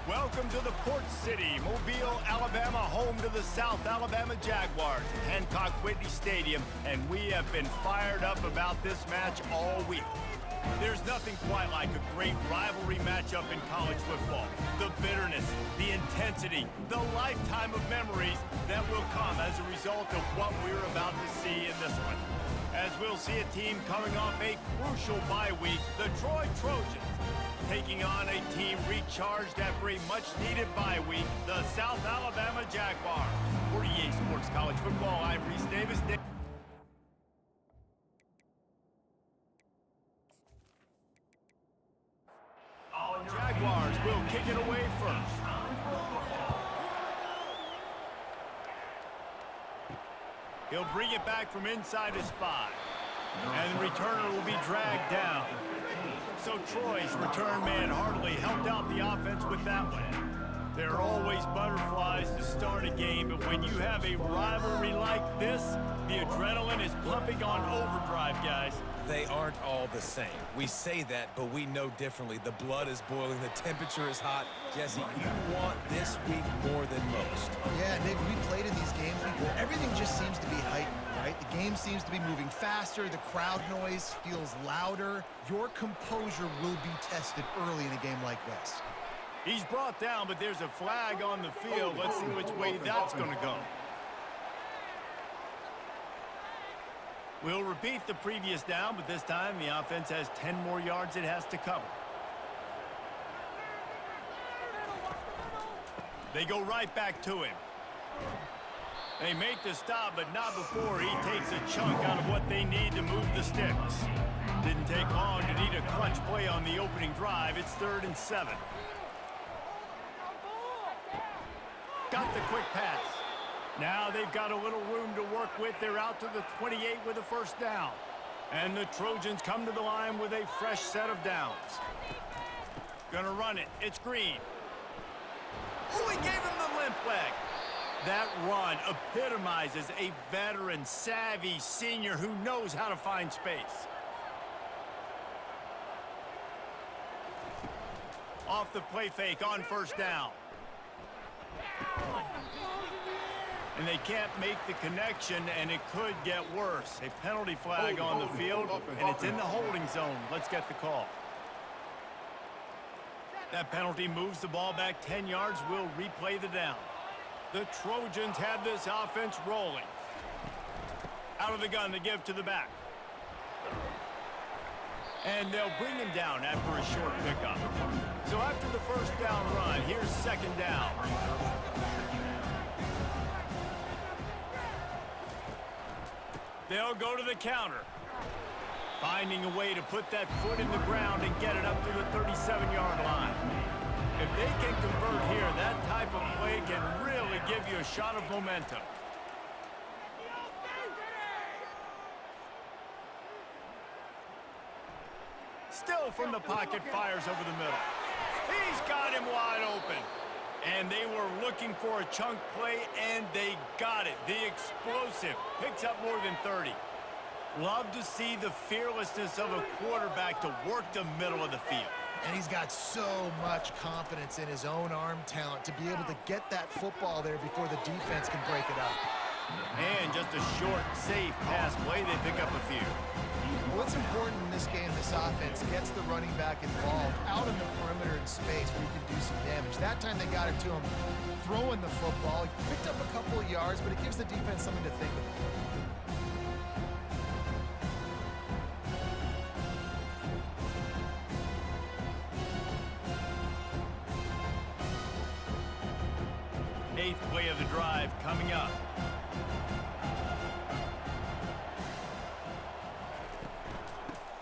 Welcome to the Port City, Mobile, Alabama, home to the South Alabama Jaguars at Hancock Whitney Stadium, and we have been fired up about this match all week. There's nothing quite like a great rivalry matchup in college football. The bitterness, the intensity, the lifetime of memories that will come as a result of what we're about to see in this one. As we'll see a team coming off a crucial bye week, the Troy Trojans, taking on a team recharged after a much-needed bye week, the South Alabama Jaguars. For EA Sports College Football, I'm Reese Davis. Jaguars will kick it away first. He'll bring it back from inside his 5. And the returner will be dragged down. So Troy's return man hardly helped out the offense with that one. There are always butterflies to start a game, but when you have a rivalry like this, the adrenaline is pumping on overdrive, guys. They aren't all the same. We say that, but we know differently. The blood is boiling, the temperature is hot. Jesse, you want this week more than most. Yeah, Nick, we played in these games before. Everything just seems to be heightened, right? The game seems to be moving faster. The crowd noise feels louder. Your composure will be tested early in a game like this. He's brought down, but there's a flag on the field. Let's see which way that's going to go. We'll repeat the previous down, but this time the offense has 10 more yards it has to cover. They go right back to him. They make the stop, but not before he takes a chunk out of what they need to move the sticks. Didn't take long to need a clutch play on the opening drive. It's 3rd and 7. Got the quick pass. Now they've got a little room to work with. They're out to the 28 with a first down. And the Trojans come to the line with a fresh set of downs. Gonna run it. It's Green. Oh, he gave him the limp leg. That run epitomizes a veteran, savvy senior who knows how to find space. Off the play fake on first down. And they can't make the connection, and it could get worse. A penalty flag on the field, and it's in the holding zone. Let's get the call. That penalty moves the ball back 10 yards. We'll replay the down. The Trojans have this offense rolling. Out of the gun, they give to the back. And they'll bring him down after a short pickup. So after the first down run, here's second down. They'll go to the counter. Finding a way to put that foot in the ground and get it up to the 37-yard line. If they can convert here, that type of play can really give you a shot of momentum. Still from the pocket, fires over the middle. He's got him wide open. And they were looking for a chunk play, and they got it. The explosive picks up more than 30. Love to see the fearlessness of a quarterback to work the middle of the field. And he's got so much confidence in his own arm talent to be able to get that football there before the defense can break it up. And just a short, safe pass play, they pick up a few. What's important in this game, this offense gets the running back involved out in the perimeter in space where you can do some damage. That time they got it to him throwing the football. He picked up a couple of yards, but it gives the defense something to think about. Eighth play of the drive coming up.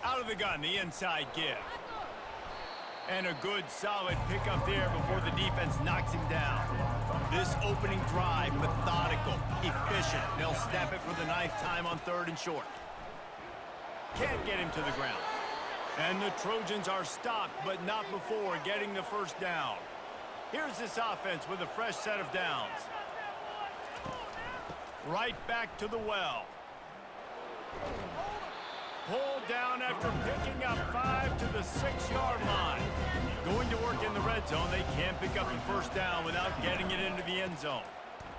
Out of the gun, the inside give. And a good, solid pickup there before the defense knocks him down. This opening drive, methodical, efficient. They'll snap it for the 9th time on 3rd and short. Can't get him to the ground. And the Trojans are stopped, but not before getting the first down. Here's this offense with a fresh set of downs. Right back to the well. pulled down after picking up 5 to the 6-yard line. Going to work in the red zone, they can't pick up the first down without getting it into the end zone.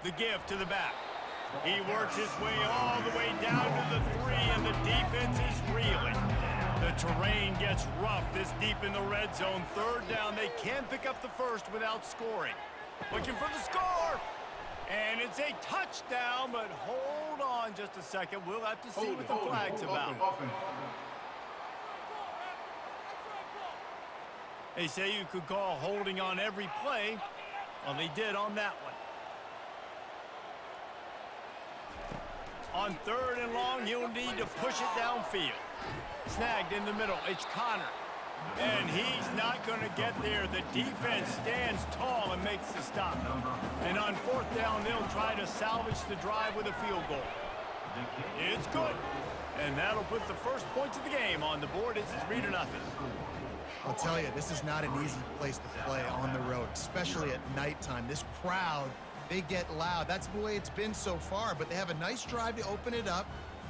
The give to the back. He works his way all the way down to the 3, and the defense is reeling. The terrain gets rough this deep in the red zone. Third down, they can't pick up the first without scoring. Looking for the score. And it's a touchdown, but hold on just a second. We'll have to see what the flag's about. They say you could call holding on every play. Well, they did on that one. On 3rd and long, you'll need to push it downfield. Snagged in the middle. It's Connor. And he's not going to get there. The defense stands tall and makes the stop. And on 4th down, they'll try to salvage the drive with a field goal. It's good. And that'll put the first points of the game on the board. It's 3-0. I'll tell you, this is not an easy place to play on the road, especially at nighttime. This crowd, they get loud. That's the way it's been so far, but they have a nice drive to open it up.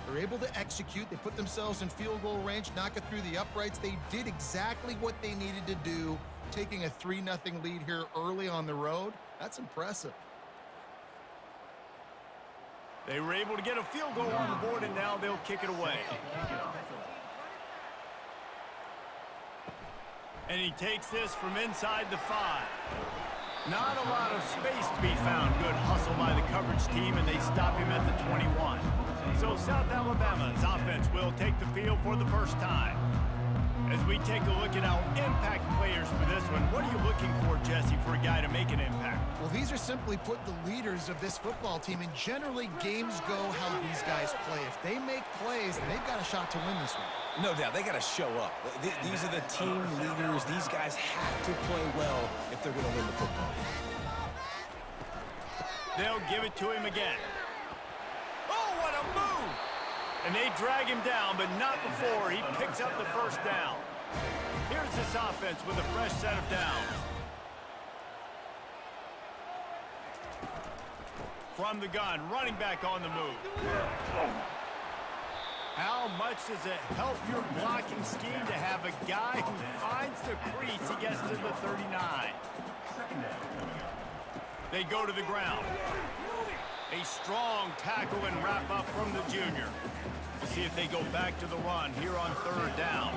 They're able to execute. They put themselves in field goal range, knock it through the uprights. They did exactly what they needed to do, taking a 3-0 lead here early on the road. That's impressive. They were able to get a field goal on the board, and now they'll kick it away. And he takes this from inside the 5. Not a lot of space to be found. Good hustle by the coverage team, and they stop him at the 21. So South Alabama's offense will take the field for the first time. As we take a look at our impact players for this one, what are you looking for, Jesse, for a guy to make an impact? Well, these are simply put the leaders of this football team, and generally games go how these guys play. If they make plays, then they've got a shot to win this one. No doubt, they got to show up. These are the team leaders. These guys have to play well if they're going to win the football. They'll give it to him again. Oh, what a move! And they drag him down, but not before he picks up the first down. Here's this offense with a fresh set of downs. From the gun, running back on the move. How much does it help your blocking scheme to have a guy who finds the crease? He gets to the 39. They go to the ground. A strong tackle and wrap up from the junior. We'll see if they go back to the run here on 3rd down.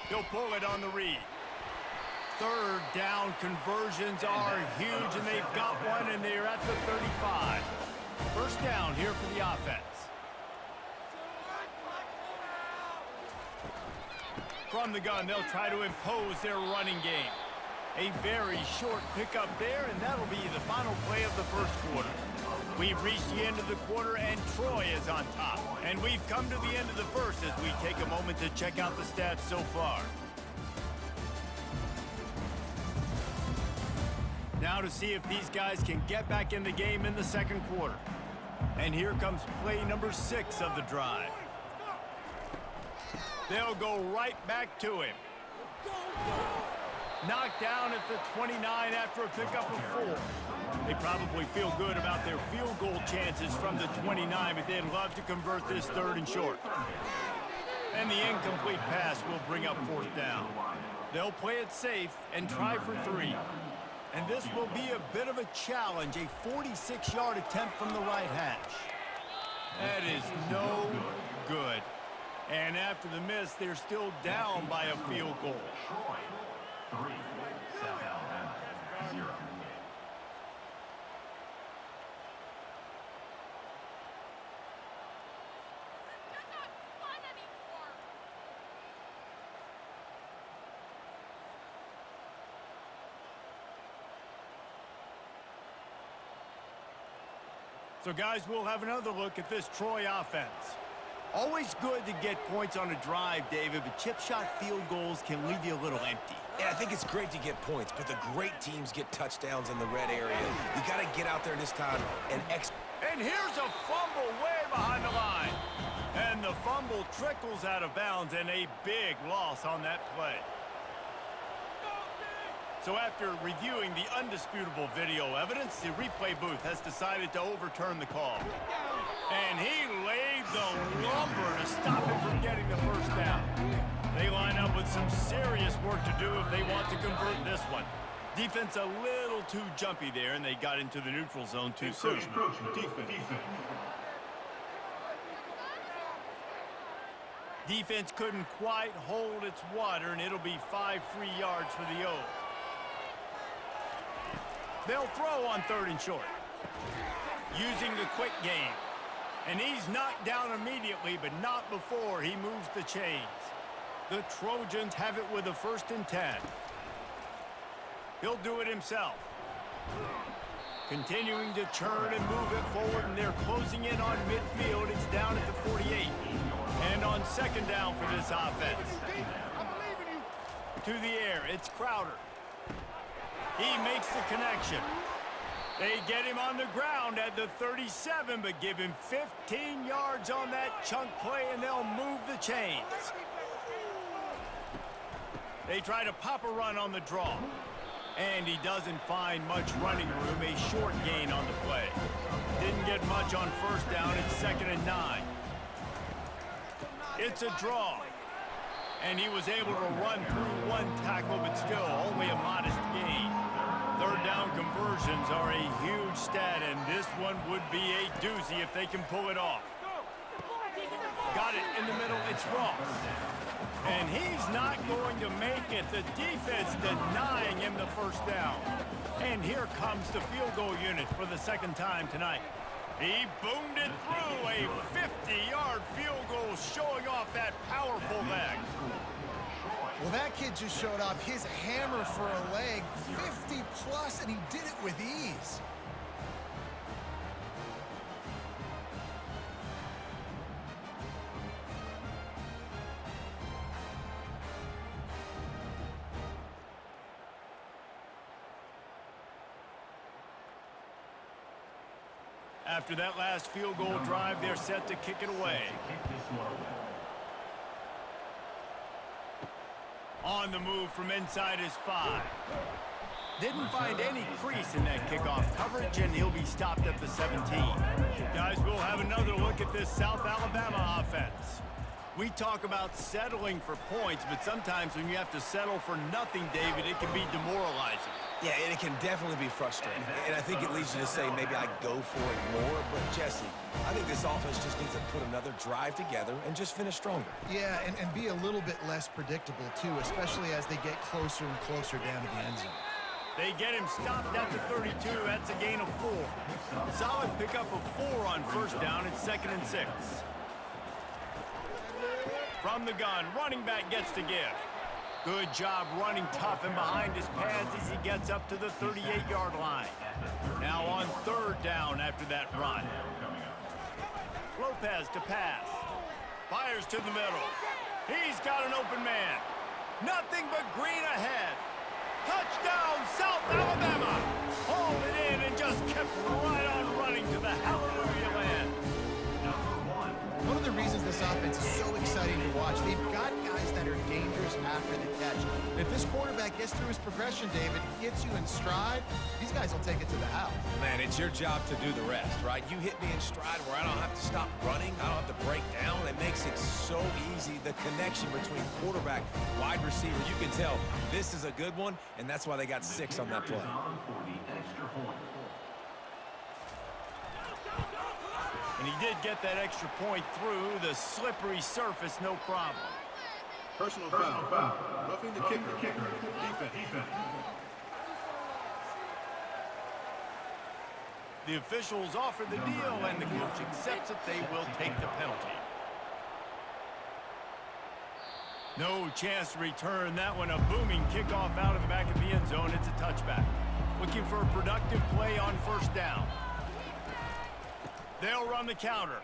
He'll pull it on the read. 3rd down conversions are huge, and they've got one, and they're at the 35. First down here for the offense. From the gun, they'll try to impose their running game. A very short pickup there, and that'll be the final play of the first quarter. We've reached the end of the quarter, and Troy is on top. And we've come to the end of the first as we take a moment to check out the stats so far. Now to see if these guys can get back in the game in the second quarter. And here comes play number 6 of the drive. They'll go right back to him. Knocked down at the 29 after a pickup of 4. They probably feel good about their field goal chances from the 29, but they'd love to convert this 3rd and short. And the incomplete pass will bring up 4th down. They'll play it safe and try for 3. And this will be a bit of a challenge, a 46-yard attempt from the right hash. That is no good. And after the miss, they're still down by a field goal. 3, South Alabama, 0. So, guys, we'll have another look at this Troy offense. Always good to get points on a drive, David, but chip shot field goals can leave you a little empty. Yeah, I think it's great to get points, but the great teams get touchdowns in the red area. You got to get out there this time and And here's a fumble way behind the line. And the fumble trickles out of bounds, and a big loss on that play. So after reviewing the undisputable video evidence, the replay booth has decided to overturn the call. And he laid the lumber to stop him from getting the first down. They line up with some serious work to do if they want to convert this one. Defense a little too jumpy there, and they got into the neutral zone too soon. Defense couldn't quite hold its water, and it'll be 5 free yards for the O's. They'll throw on 3rd and short. Using the quick game. And he's knocked down immediately, but not before he moves the chains. The Trojans have it with a 1st and 10. He'll do it himself. Continuing to churn and move it forward, and they're closing in on midfield. It's down at the 48. And on 2nd down for this offense. To the air, it's Crowder. He makes the connection. They get him on the ground at the 37, but give him 15 yards on that chunk play, and they'll move the chains. They try to pop a run on the draw. And he doesn't find much running room, a short gain on the play. Didn't get much on 1st down, it's 2nd and 9. It's a draw. And he was able to run through 1 tackle, but still only a modest gain. 3rd down conversions are a huge stat, and this one would be a doozy if they can pull it off. Got it in the middle, it's Ross. And he's not going to make it. The defense denying him the 1st down. And here comes the field goal unit for the 2nd time tonight. He boomed it through, a 50-yard field goal showing off that powerful leg. Well, that kid just showed off his hammer for a leg, 50-plus, and he did it with ease. After that last field goal drive, they're set to kick it away. On the move from inside his 5. Didn't find any crease in that kickoff coverage, and he'll be stopped at the 17. Guys, we'll have another look at this South Alabama offense. We talk about settling for points, but sometimes when you have to settle for nothing, David, it can be demoralizing. Yeah, and it can definitely be frustrating. And I think it leads you to say maybe I go for it more. But, Jesse, I think this offense just needs to put another drive together and just finish stronger. Yeah, and be a little bit less predictable, too, especially as they get closer and closer down to the end zone. They get him stopped at the 32. That's a gain of 4. Solid pickup of 4 on 1st down. It's 2nd and 6. From the gun, running back gets to give. Good job running tough and behind his pads as he gets up to the 38-yard line. Now on 3rd down after that run. Lopez to pass. Fires to the middle. He's got an open man. Nothing but green ahead. Touchdown, South Alabama! Hauled it in and just kept right on running to the hallelujah land. One of the reasons this offense is so exciting to watch, they've got guys that are dangerous after the catch. If this quarterback gets through his progression, David, gets you in stride, these guys will take it to the house. Man, it's your job to do the rest, right? You hit me in stride where I don't have to stop running. I don't have to break down. It makes it so easy. The connection between quarterback, wide receiver, you can tell this is a good one, and that's why they got 6 on that play. And he did get that extra point through the slippery surface, no problem. Personal foul. Roughing the kicker. Defense. The officials offer the deal, and the coach accepts it. They will take the penalty. No chance to return that one. A booming kickoff out of the back of the end zone. It's a touchback. Looking for a productive play on 1st down. They'll run the counter.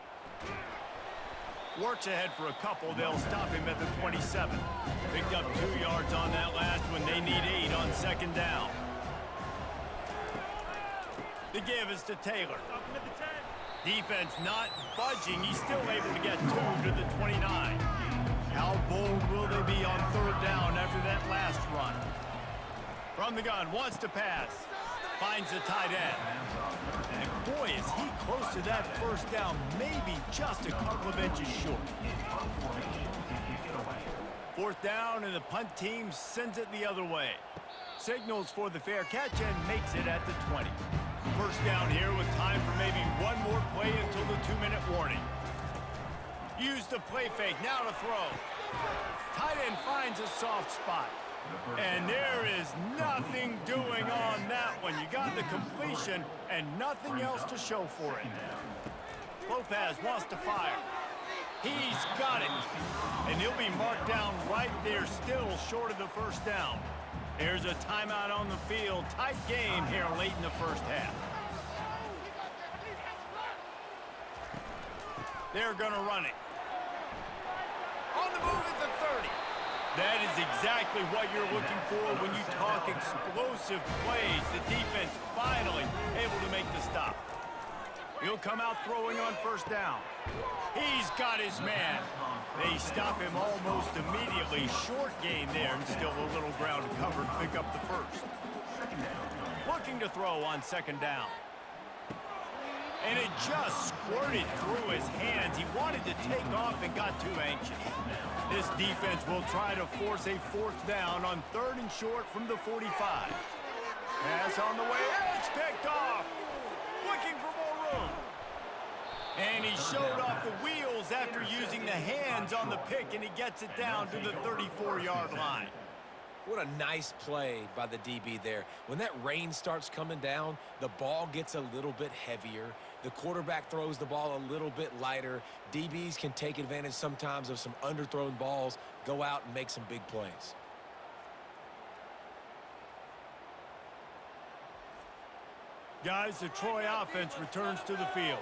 Works ahead for a couple. They'll stop him at the 27. Picked up 2 yards on that last one. They need 8 on 2nd down. The give is to Taylor. Defense not budging. He's still able to get 2 to the 29. How bold will they be on 3rd down after that last run? From the gun, wants to pass. Finds the tight end. And boy, is he close to that first down, maybe just a couple of inches short. Fourth down, and the punt team sends it the other way. Signals for the fair catch and makes it at the 20. First down here with time for maybe one more play until the 2-minute warning. Use the play fake, now to throw. Tight end finds a soft spot. And there is nothing doing on that one. You got the completion and nothing else to show for it. Lopez wants to fire. He's got it. And he'll be marked down right there, still short of the first down. There's a timeout on the field. Tight game here late in the first half. They're going to run it. On the move at the 30. That is exactly what you're looking for when you talk explosive plays. The defense finally able to make the stop. He'll come out throwing on first down. He's got his man. They stop him almost immediately. Short gain there and still a little ground to cover to pick up the first. Looking to throw on second down. And it just squirted through his hands. He wanted to take off and got too anxious. This defense will try to force a fourth down on third and short from the 45. Pass on the way. It's picked off. Looking for more room. And he showed off the wheels after using the hands on the pick, and he gets it down to the 34-yard line. What a nice play by the DB there. When that rain starts coming down, the ball gets a little bit heavier. The quarterback throws the ball a little bit lighter. DBs can take advantage sometimes of some underthrown balls, go out and make some big plays. Guys, the Troy offense returns to the field.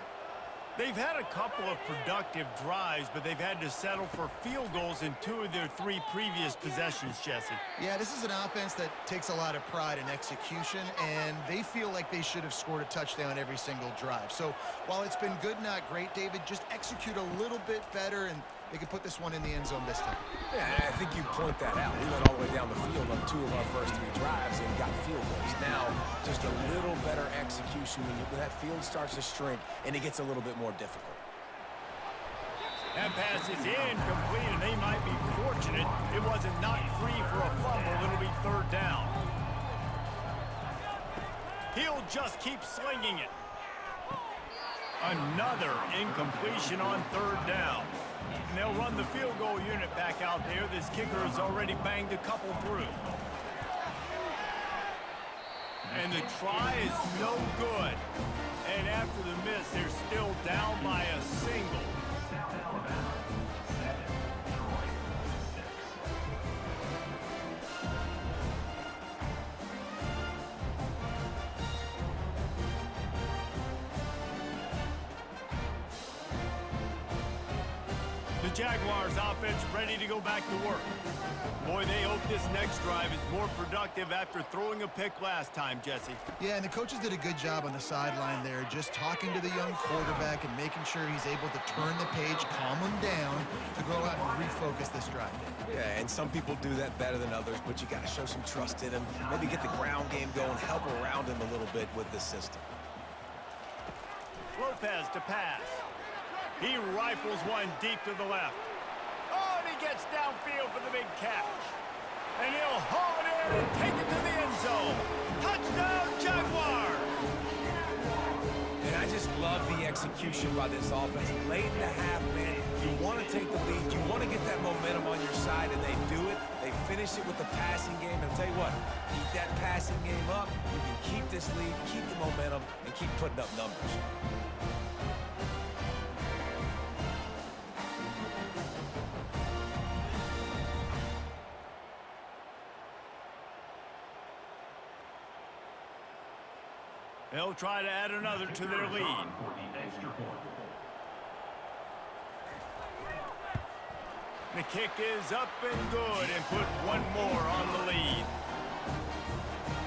They've had a couple of productive drives, but they've had to settle for field goals in 2 of their 3 previous possessions, Jesse. Yeah, this is an offense that takes a lot of pride in execution, and they feel like they should have scored a touchdown every single drive. So while it's been good, not great, David, just execute a little bit better, and they can put this one in the end zone this time. Yeah, I think you point that out. We went all the way down the field on 2 of our first 3 drives and got field goals. Now, just a little better execution when that field starts to shrink and it gets a little bit more difficult. That pass is incomplete, and they might be fortunate it wasn't knocked free for a fumble. It'll be third down. He'll just keep slinging it. Another incompletion on third down. And they'll run the field goal unit back out there. This kicker has already banged a couple through. And the try is no good. And after the miss, they're still down by a single. The Jaguars offense ready to go back to work. Boy, they hope this next drive is more productive after throwing a pick last time, Jesse. Yeah, and the coaches did a good job on the sideline there, just talking to the young quarterback and making sure he's able to turn the page, calm him down to go out and refocus this drive. Yeah, and some people do that better than others, but you got to show some trust in him. Maybe get the ground game going, help around him a little bit with this system. Lopez to pass. He rifles one deep to the left. Oh, and he gets downfield for the big catch. And he'll haul it in and take it to the end zone. Touchdown, Jaguars! And I just love the execution by this offense. Late in the half, man, you want to take the lead. You want to get that momentum on your side, and they do it. They finish it with the passing game. And I'll tell you what, keep that passing game up. You can keep this lead, keep the momentum, and keep putting up numbers. They'll try to add another to their lead. The kick is up and good and put one more on the lead.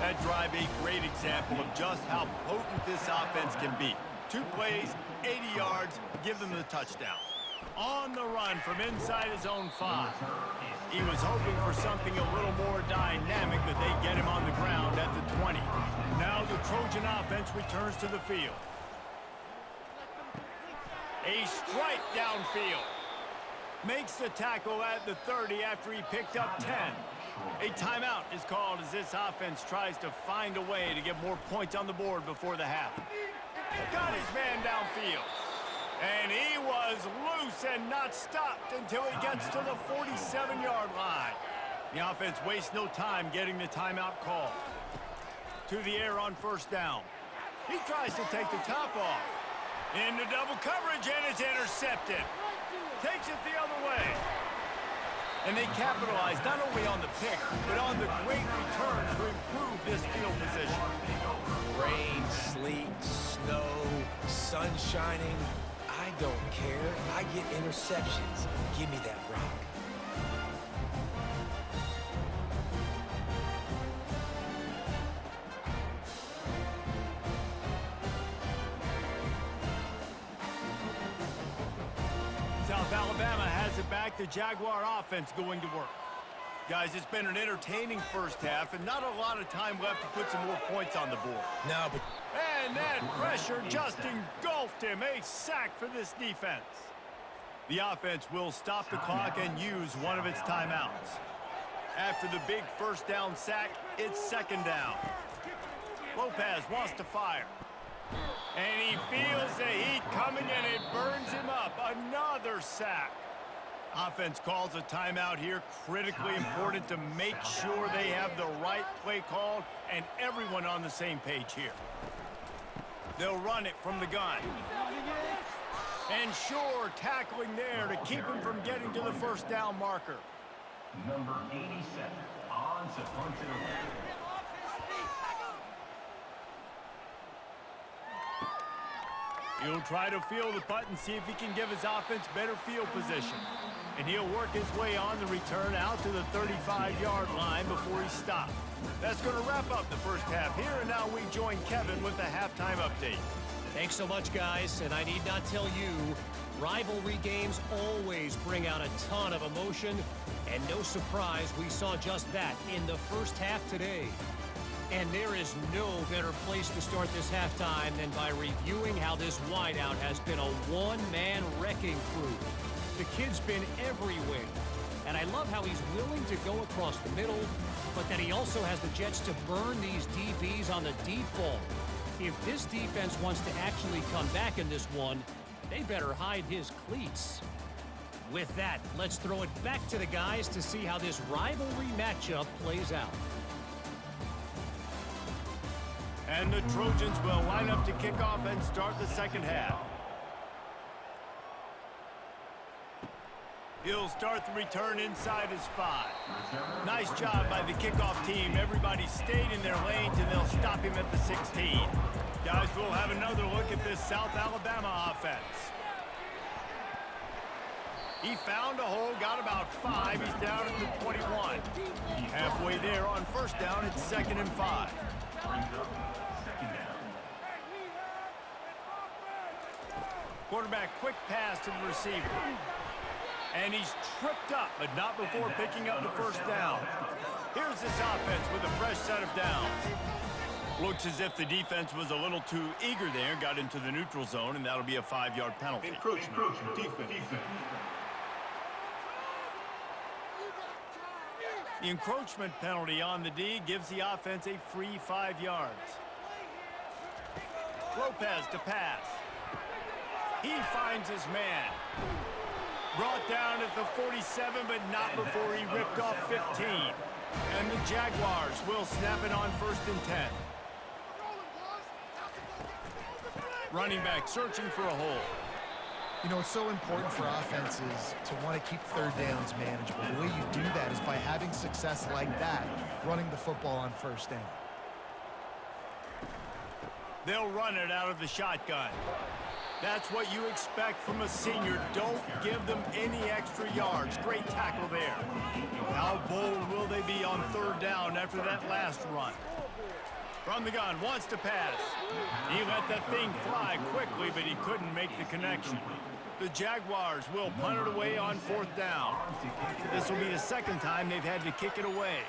That drive a great example of just how potent this offense can be. 2 plays, 80 yards, give them the touchdown. On the run from inside his own 5. He was hoping for something a little more dynamic, but they get him on the ground at the 20. Now the Trojan offense returns to the field. A strike downfield. Makes the tackle at the 30 after he picked up 10. A timeout is called as this offense tries to find a way to get more points on the board before the half. Got his man downfield. And he was loose and not stopped until he gets to the 47-yard line. The offense wastes no time getting the timeout call. To the air on first down. He tries to take the top off. Into double coverage, and it's intercepted. Takes it the other way. And they capitalize not only on the pick, but on the great return to improve this field position. Rain, sleet, snow, sun shining. I don't care. I get interceptions. Give me that rock. South Alabama has it back. The Jaguar offense going to work. Guys, it's been an entertaining first half and not a lot of time left to put some more points on the board. No, but... And that pressure just engulfed him. A sack for this defense. The offense will stop the clock and use one of its timeouts. After the big first down sack, it's second down. Lopez wants to fire. And he feels the heat coming and it burns him up. Another sack. Offense calls a timeout here. Critically important to make sure they have the right play called and everyone on the same page here. They'll run it from the gun. And sure, tackling there to keep him from getting to the first down marker. Number 87 on to punt it away. He'll try to field the punt and see if he can give his offense better field position. And he'll work his way on the return out to the 35-yard line before he stops. That's going to wrap up the first half here, and now we join Kevin with the halftime update. Thanks so much, guys, and I need not tell you, rivalry games always bring out a ton of emotion, and no surprise, we saw just that in the first half today. And there is no better place to start this halftime than by reviewing how this wideout has been a one-man wrecking crew. The kid's been everywhere, and I love how he's willing to go across the middle, but that he also has the jets to burn these DBs on the deep ball. If this defense wants to actually come back in this one, they better hide his cleats. With that, let's throw it back to the guys to see how this rivalry matchup plays out. And the Trojans will line up to kick off and start the second half. He'll start the return inside his 5. Nice job by the kickoff team. Everybody stayed in their lanes, and they'll stop him at the 16. Guys, we'll have another look at this South Alabama offense. He found a hole, got about 5. He's down at the 21. Halfway there on first down, it's 2nd and 5. Quarterback quick pass to the receiver. And he's tripped up, but not before picking up the first down. Here's this offense with a fresh set of downs. Looks as if the defense was a little too eager there, got into the neutral zone, and that'll be a 5-yard penalty. Encroachment, defense. The encroachment penalty on the D gives the offense a free 5 yards. Lopez to pass. He finds his man. Brought down at the 47, but not before he ripped off 15. And the Jaguars will snap it on 1st and 10. Running back searching for a hole. You know, it's so important for offenses to want to keep third downs manageable. The way you do that is by having success like that, running the football on first down. They'll run it out of the shotgun. That's what you expect from a senior. Don't give them any extra yards. Great tackle there. How bold will they be on 3rd down after that last run? From the gun, wants to pass. He let that thing fly quickly, but he couldn't make the connection. The Jaguars will punt it away on 4th down. This will be the second time they've had to kick it away.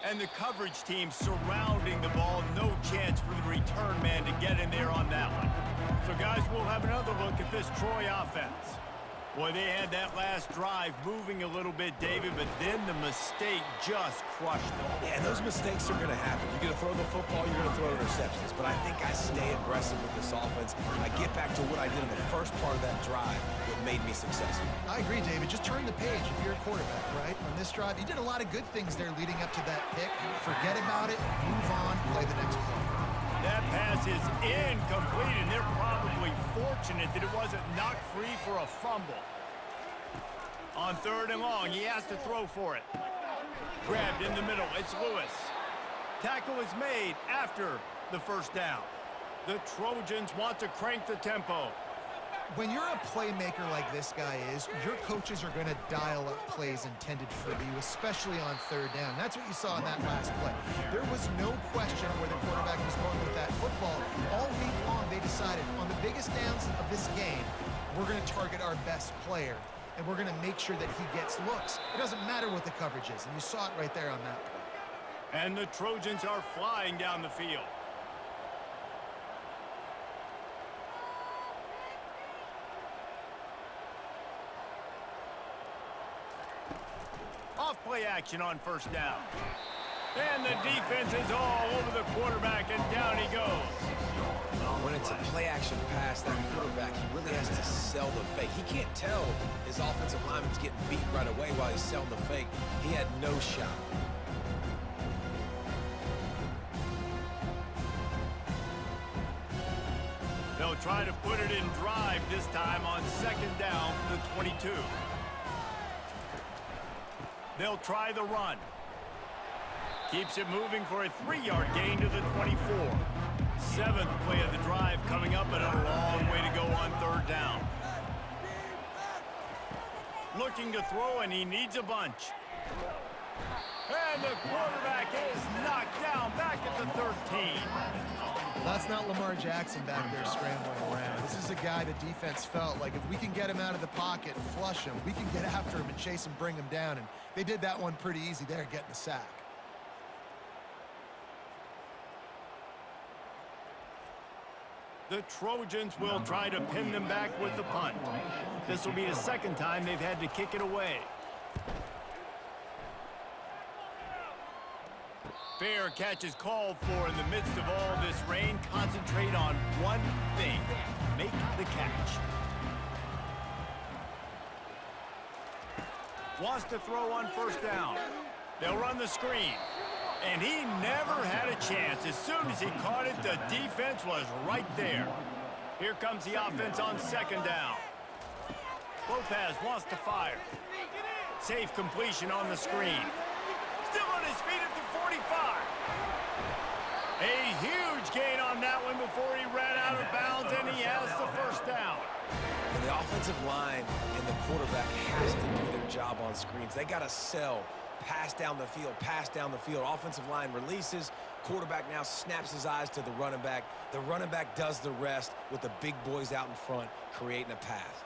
And the coverage team surrounding the ball. No chance for the return man to get in there on that one. So, guys, we'll have another look at this Troy offense. Boy, they had that last drive moving a little bit, David, but then the mistake just crushed them. Yeah, and those mistakes are going to happen. You're going to throw the football, you're going to throw interceptions. But I think I stay aggressive with this offense. I get back to what I did in the first part of that drive that made me successful. I agree, David. Just turn the page if you're a quarterback, right? On this drive, you did a lot of good things there leading up to that pick. Forget about it, move on, play the next play. That pass is incomplete, and they're probably fortunate that it wasn't knocked free for a fumble. On 3rd and long, he has to throw for it. Grabbed in the middle, it's Lewis. Tackle is made after the first down. The Trojans want to crank the tempo. When you're a playmaker like this guy is, your coaches are going to dial up plays intended for you, especially on 3rd down. That's what you saw in that last play. There was no question where the quarterback was going with that football. All week long, they decided on the biggest downs of this game, we're going to target our best player, and we're going to make sure that he gets looks. It doesn't matter what the coverage is, and you saw it right there on that play. And the Trojans are flying down the field. Off play action on 1st down. And the defense is all over the quarterback, and down he goes. When it's a play-action pass, that quarterback, he really has to sell the fake. He can't tell his offensive lineman's getting beat right away while he's selling the fake. He had no shot. They'll try to put it in drive this time on 2nd down from the 22. They'll try the run. Keeps it moving for a 3-yard gain to the 24. 7th play of the drive coming up, and a long way to go on 3rd down. Looking to throw, and he needs a bunch. And the quarterback is knocked down back at the 13. That's not Lamar Jackson back there scrambling around. This is a guy the defense felt like if we can get him out of the pocket and flush him, we can get after him and chase him, bring him down. And they did that one pretty easy there, getting the sack. The Trojans will try to pin them back with the punt. This will be the second time they've had to kick it away. Fair catch is called for in the midst of all this rain. Concentrate on one thing. Make the catch. Wants to throw on 1st down. They'll run the screen. And he never had a chance. As soon as he caught it, the defense was right there. Here comes the offense on 2nd down. Lopez wants to fire. Safe completion on the screen. Still on his feet at the 45. A huge gain on that one before he ran out of bounds, and he has the 1st down. And the offensive line and the quarterback has to do their job on screens. They got to sell. Pass down the field, pass down the field. Offensive line releases. Quarterback now snaps his eyes to the running back. The running back does the rest with the big boys out in front, creating a path.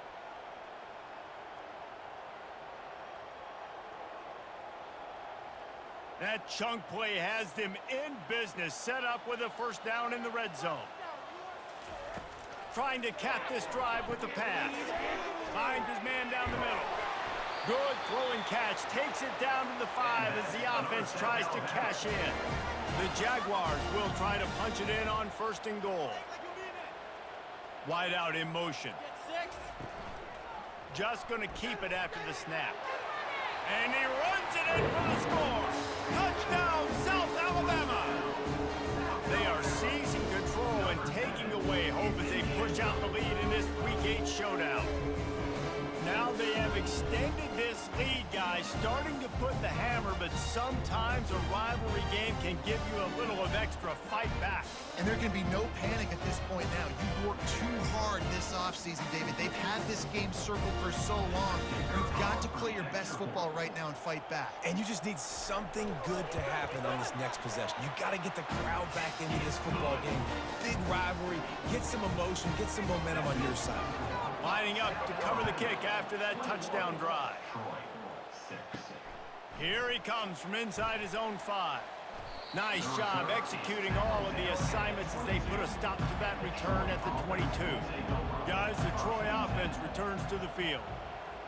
That chunk play has them in business, set up with a 1st down in the red zone. Trying to cap this drive with the pass. Finds his man down the middle. Good throwing catch, takes it down to the 5 as the offense tries to cash in. The Jaguars will try to punch it in on 1st and goal. Wide out in motion. Just going to keep it after the snap. And he runs it in for the score. Touchdown, South Alabama. They are seizing control and taking away hope as they push out the lead in this Week 8 showdown. Now they have extended this lead, guys, starting to put the hammer, but sometimes a rivalry game can give you a little of extra fight back. And there can be no panic at this point now. You've worked too hard this offseason, David. They've had this game circled for so long. You've got to play your best football right now and fight back. And you just need something good to happen on this next possession. You got to get the crowd back into this football game. Big rivalry. Get some emotion. Get some momentum on your side. Lining up to cover the kick after that touchdown drive. Here he comes from inside his own 5. Nice job executing all of the assignments as they put a stop to that return at the 22. Guys, the Troy offense returns to the field.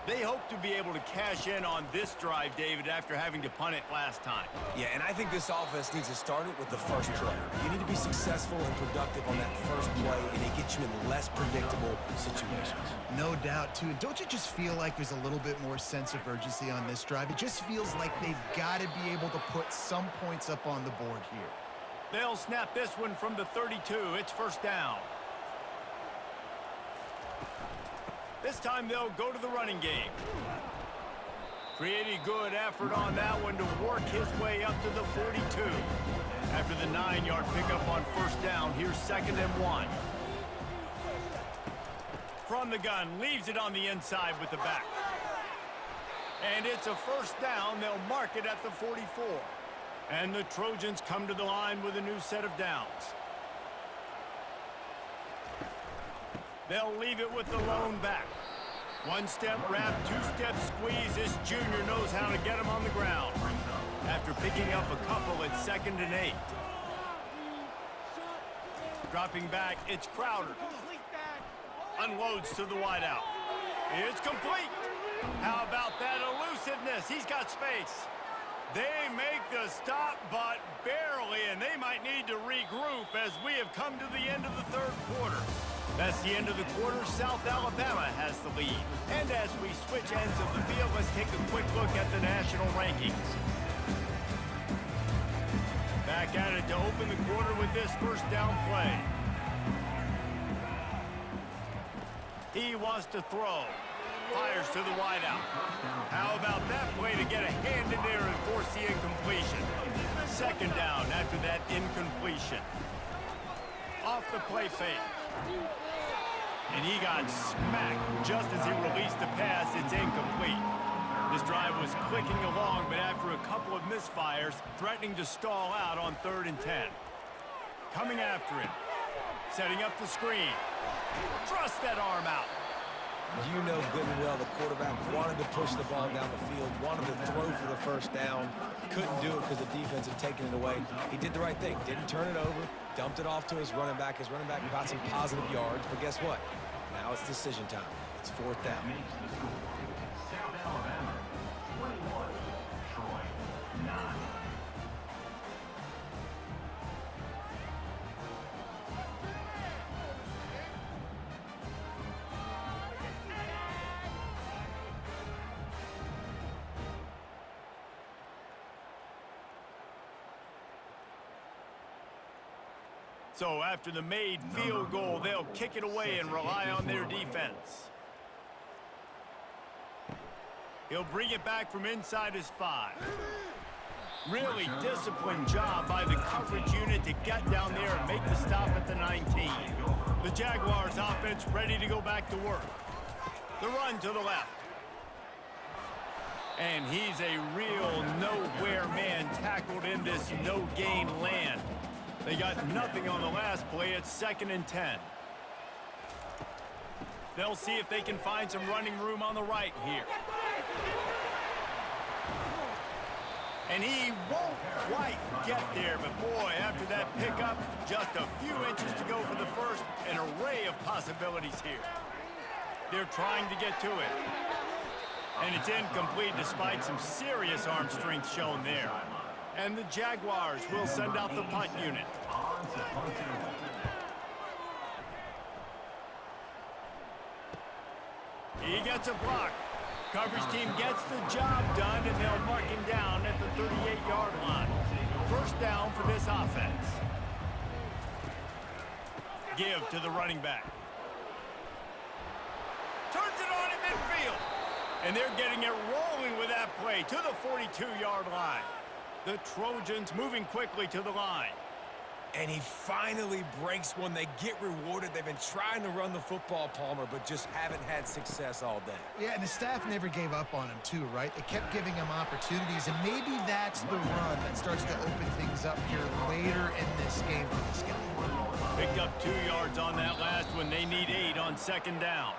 They hope to be able to cash in on this drive, David, after having to punt it last time. Yeah, and I think this offense needs to start it with the first play. You need to be successful and productive on that first play, and it gets you in less predictable situations. No doubt, too. And don't you just feel like there's a little bit more sense of urgency on this drive? It just feels like they've got to be able to put some points up on the board here. They'll snap this one from the 32. It's first down. This time they'll go to the running game. Pretty good effort on that one to work his way up to the 42. After the 9-yard pickup on first down, here's 2nd and 1. From the gun, leaves it on the inside with the back. And it's a first down. They'll mark it at the 44. And the Trojans come to the line with a new set of downs. They'll leave it with the lone back. 1-step wrap, 2-step squeeze. This junior knows how to get him on the ground. After picking up a couple, it's 2nd and 8. Dropping back, it's Crowder. Unloads to the wideout. It's complete. How about that elusiveness? He's got space. They make the stop, but barely, and they might need to regroup as we have come to the end of the 3rd quarter. That's the end of the quarter. South Alabama has the lead. And as we switch ends of the field, let's take a quick look at the national rankings. Back at it to open the quarter with this first down play. He wants to throw. Fires to the wideout. How about that play to get a hand in there and force the incompletion? 2nd down after that incompletion. Off the play fake. And he got smacked just as he released the pass. It's incomplete. This drive was clicking along, but after a couple of misfires, threatening to stall out on 3rd and 10. Coming after him. Setting up the screen. Thrust that arm out. You know good and well the quarterback wanted to push the ball down the field, wanted to throw for the first down, couldn't do it because the defense had taken it away. He did the right thing, didn't turn it over, dumped it off to his running back. His running back got some positive yards, but guess what? Now it's decision time. It's 4th down. South Alabama, 21. Troy, 9. So after the made field goal, they'll kick it away and rely on their defense. He'll bring it back from inside his 5. Really disciplined job by the coverage unit to get down there and make the stop at the 19. The Jaguars offense ready to go back to work. The run to the left. And he's a real nowhere man tackled in this no-gain land. They got nothing on the last play. It's 2nd and 10. They'll see if they can find some running room on the right here. And he won't quite get there, but boy, after that pickup, just a few inches to go for the first. An array of possibilities here. They're trying to get to it. And it's incomplete despite some serious arm strength shown there. And the Jaguars will send out the punt unit. He gets a block. Coverage team gets the job done, and they'll mark him down at the 38-yard line. First down for this offense. Give to the running back. Turns it on in midfield. And they're getting it rolling with that play to the 42-yard line. The Trojans moving quickly to the line. And he finally breaks one. They get rewarded. They've been trying to run the football, Palmer, but just haven't had success all day. Yeah, and the staff never gave up on him, too, right? They kept giving him opportunities, and maybe that's the run that starts to open things up here later in this game for this guy. Picked up 2 yards on that last one. They need 8 on second down.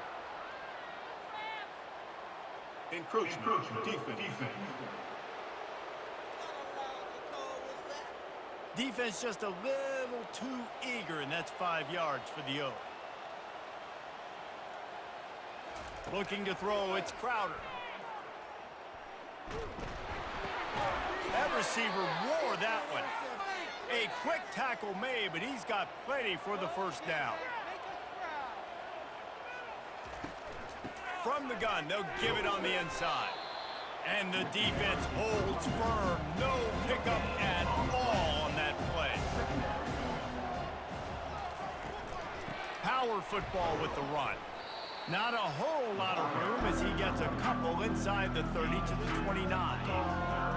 Encroachment. Defense. Defense just a little too eager, and that's 5 yards for the O. Looking to throw, it's Crowder. That receiver wore that one. A quick tackle made, but he's got plenty for the first down. From the gun, they'll give it on the inside. And the defense holds firm. No pickup at all on that play. Power football with the run. Not a whole lot of room as he gets a couple inside the 30 to the 29.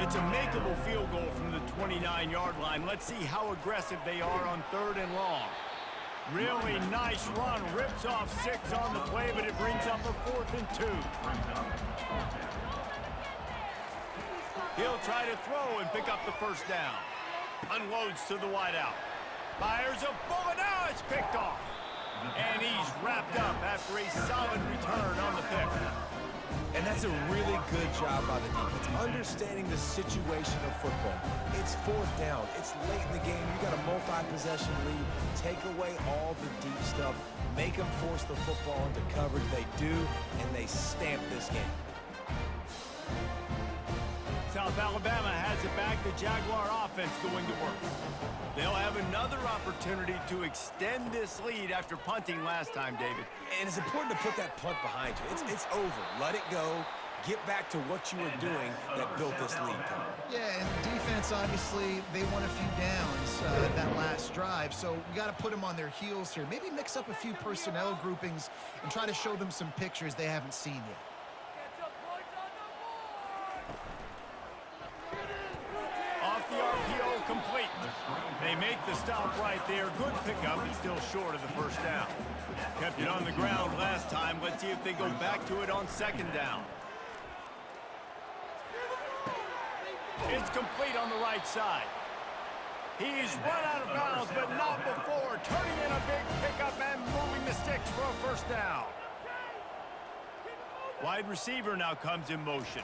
It's a makeable field goal from the 29-yard line. Let's see how aggressive they are on 3rd and long. Really nice run. Rips off 6 on the play, but it brings up a 4th and 2. He'll try to throw and pick up the first down. Unloads to the wideout. Fires a bullet. Now it's picked off. And he's wrapped up after a solid return on the pick. And that's a really good job by the defense, understanding the situation of football. It's 4th down. It's late in the game. You got a multi-possession lead. Take away all the deep stuff. Make them force the football into coverage. They do, and they stamp this game. South Alabama has it back. The Jaguar offense going to work. They'll have another opportunity to extend this lead after punting last time, David. And it's important to put that punt behind you. It's over. Let it go. Get back to what you were doing that built this lead. Yeah, and defense, obviously, they won a few downs that last drive, so we got to put them on their heels here. Maybe mix up a few personnel groupings and try to show them some pictures they haven't seen yet. Off the RPO, complete. They make the stop right there. Good pickup. He's still short of the first down. Kept it on the ground last time. Let's see if they go back to it on second down. It's complete on the right side. He's run out of bounds, but not before. Turning in a big pickup and moving the sticks for a first down. Wide receiver now comes in motion.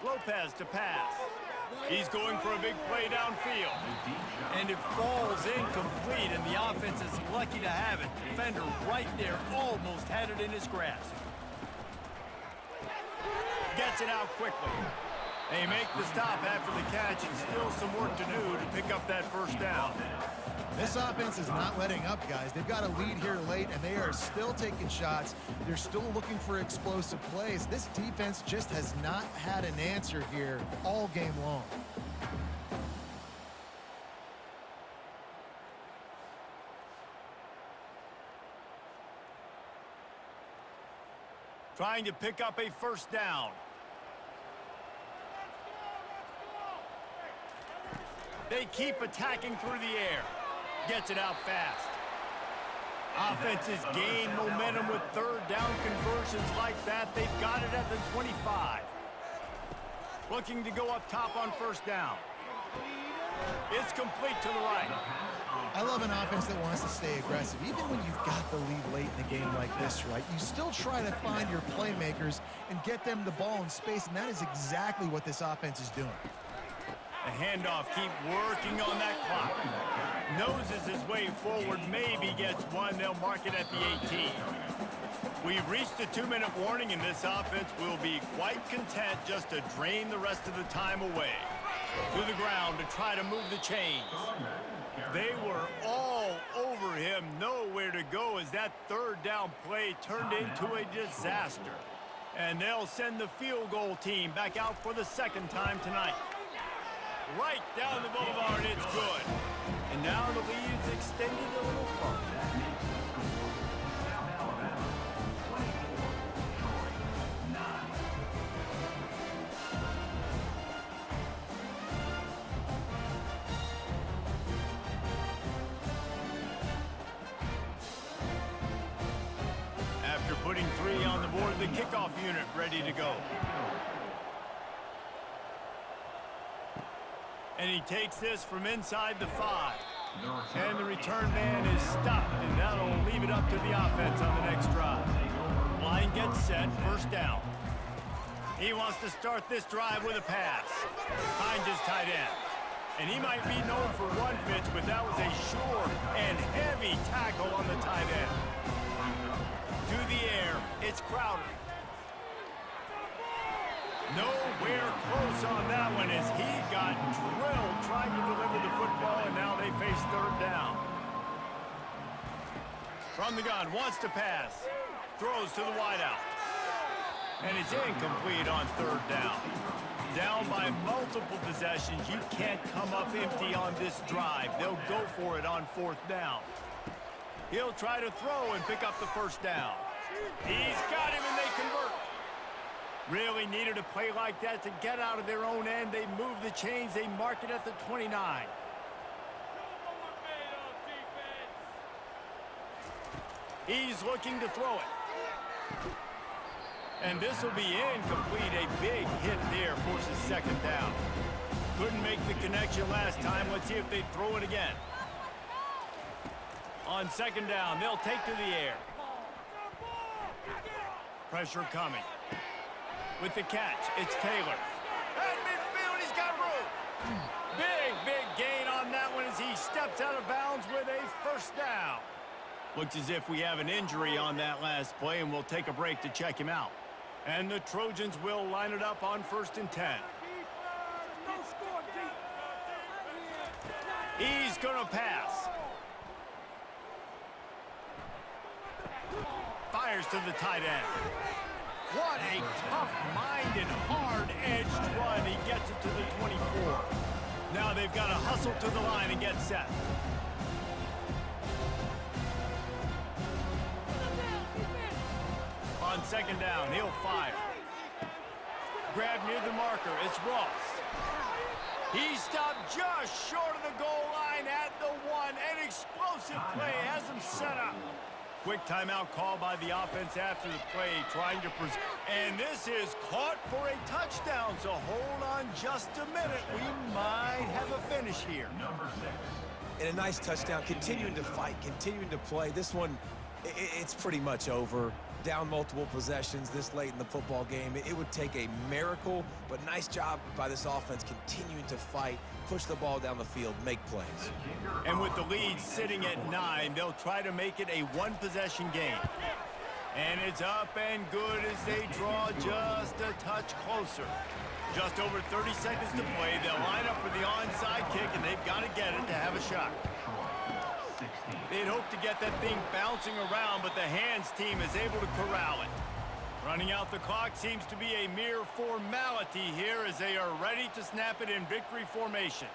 Lopez to pass. He's going for a big play downfield. And it falls incomplete, and the offense is lucky to have it. Defender right there almost had it in his grasp. Gets it out quickly. They make the stop after the catch, and still some work to do to pick up that first down. This offense is not letting up, guys. They've got a lead here late, and they are still taking shots. They're still looking for explosive plays. This defense just has not had an answer here all game long. Trying to pick up a first down. They keep attacking through the air. Gets it out fast. Offenses gain momentum with third down conversions like that. They've got it at the 25. Looking to go up top on first down. It's complete to the right. I love an offense that wants to stay aggressive. Even when you've got the lead late in a game like this, right? You still try to find your playmakers and get them the ball in space, and that is exactly what this offense is doing. The handoff, keep working on that clock. Noses his way forward, maybe gets one. They'll mark it at the 18. We've reached a 2-minute warning, and this offense will be quite content just to drain the rest of the time away. To the ground to try to move the chains. They were all over him, nowhere to go as that third down play turned into a disaster. And they'll send the field goal team back out for the second time tonight. Right down the boulevard, it's good. And now the lead is extended a little further. putting 3 on the board. The kickoff unit ready to go. And he takes this from inside the 5. And the return man is stopped, and that'll leave it up to the offense on the next drive. Line gets set, first down. He wants to start this drive with a pass. Finds his tight end. And he might be known for run fits, but that was a sure and heavy tackle on the tight end. To the air, it's Crowder. Nowhere close on that one as he got drilled trying to deliver the football, and now they face third down. From the gun, wants to pass. Throws to the wideout. And it's incomplete on third down. Down by multiple possessions, you can't come up empty on this drive. They'll go for it on fourth down. He'll try to throw and pick up the first down. He's got him, and they convert. Really needed a play like that to get out of their own end. They move the chains. They mark it at the 29. He's looking to throw it. And this will be incomplete. A big hit there forces second down. Couldn't make the connection last time. Let's see if they throw it again. On second down, they'll take to the air. Pressure coming. With the catch, it's Taylor. At midfield, he's got room. Big gain on that one as he steps out of bounds with a first down. Looks as if we have an injury on that last play, and we'll take a break to check him out. And the Trojans will line it up on 1st and 10. He's going to pass. Fires to the tight end. What a tough-minded, hard-edged run. He gets it to the 24. Now they've got to hustle to the line and get set. On second down, he'll fire. Grab near the marker, it's Ross. He stopped just short of the goal line at the 1. An explosive play has him set up. Quick timeout call by the offense after the play, trying to and this is caught for a touchdown, so hold on just a minute. We might have a finish here. And a nice touchdown, continuing to fight, continuing to play. This one, it's pretty much over. Down multiple possessions this late in the football game. It would take a miracle, but nice job by this offense continuing to fight, push the ball down the field, make plays. And with the lead sitting at 9, they'll try to make it a one-possession game. And it's up and good as they draw just a touch closer. Just over 30 seconds to play. They'll line up for the onside kick, and they've got to get it to have a shot. They'd hope to get that thing bouncing around, but the hands team is able to corral it. Running out the clock seems to be a mere formality here as they are ready to snap it in victory formation.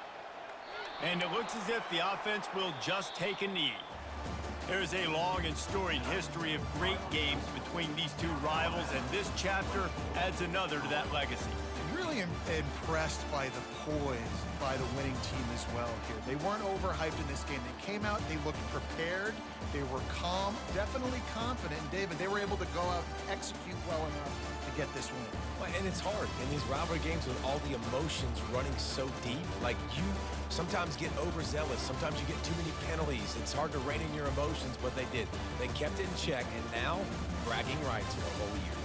And it looks as if the offense will just take a knee. There's a long and storied history of great games between these two rivals, and this chapter adds another to that legacy. Really impressed by the poise by the winning team as well here. They weren't overhyped in this game. They came out, they looked prepared, they were calm, definitely confident. And David, they were able to go out and execute well enough to get this win. Well, and it's hard in these rivalry games with all the emotions running so deep. Like, you sometimes get overzealous. Sometimes you get too many penalties. It's hard to rein in your emotions, but they did. They kept it in check, and now bragging rights for a whole year.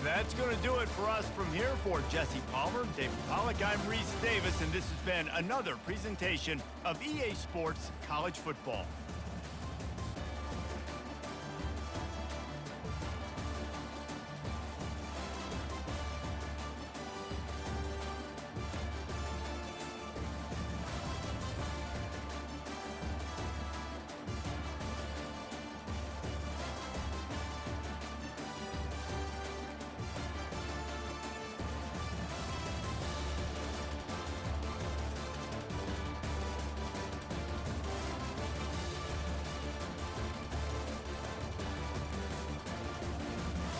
That's going to do it for us from here. For Jesse Palmer, David Pollack, I'm Reese Davis, and this has been another presentation of EA Sports College Football.